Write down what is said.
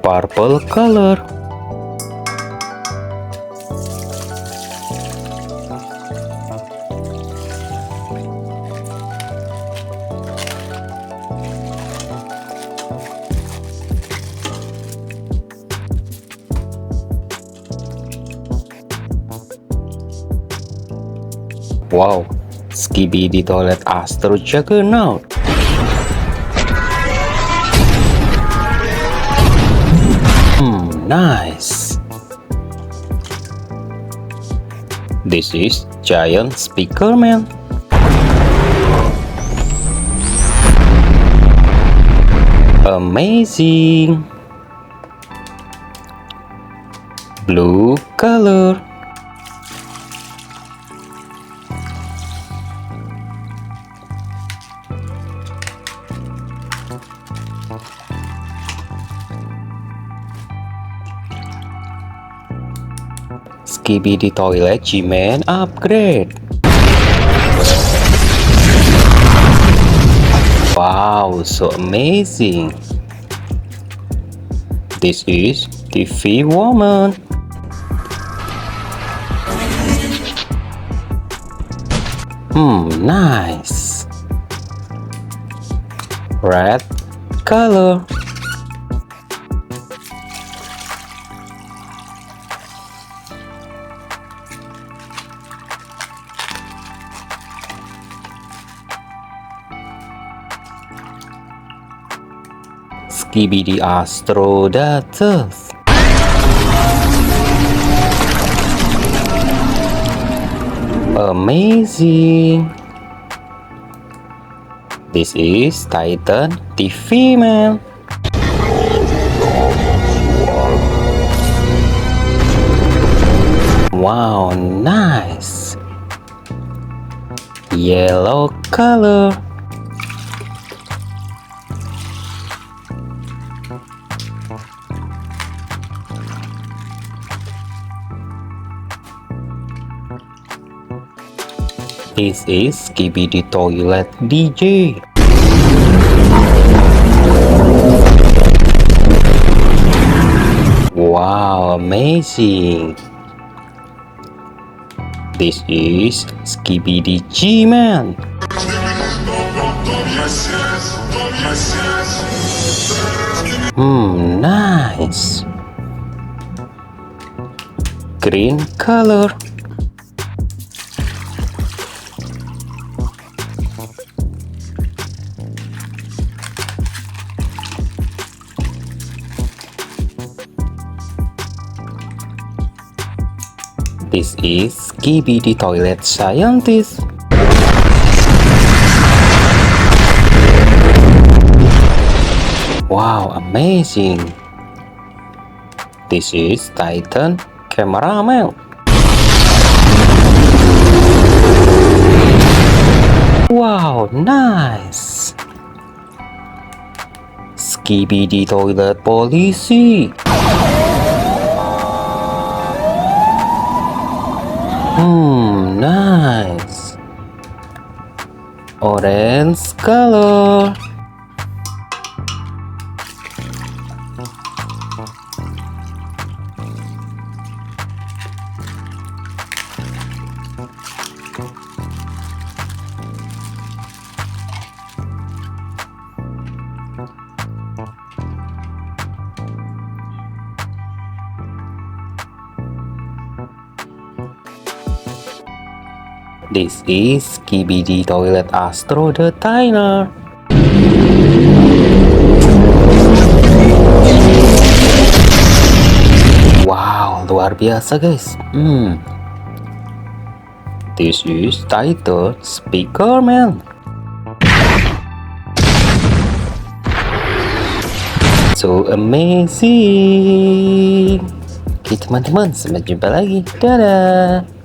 purple color. Wow, Skibidi Toilet Astro Juggernaut. Nice. This is Giant Speaker Man. Amazing. Blue color. Skibidi Toilet G-Man upgrade. Wow, so amazing. This is TV Woman. Nice. Red color. Skibidi Astro Datus. Amazing. This is Titan TV Man. Wow, nice. Yellow color. This is Skibidi Toilet DJ. Wow, amazing. This is Skibidi G-Man. Nice. Green color. This is Skibidi Toilet Scientist. Wow, amazing. This is Titan Cameraman. Wow, nice. Skibidi Toilet Polisi. Nice. Orange color. This is Skibidi Toilet Astro the Tiner. Wow, luar biasa guys. This is Titan Speaker Man. So amazing. Oke teman-teman, sampai jumpa lagi. Dadah.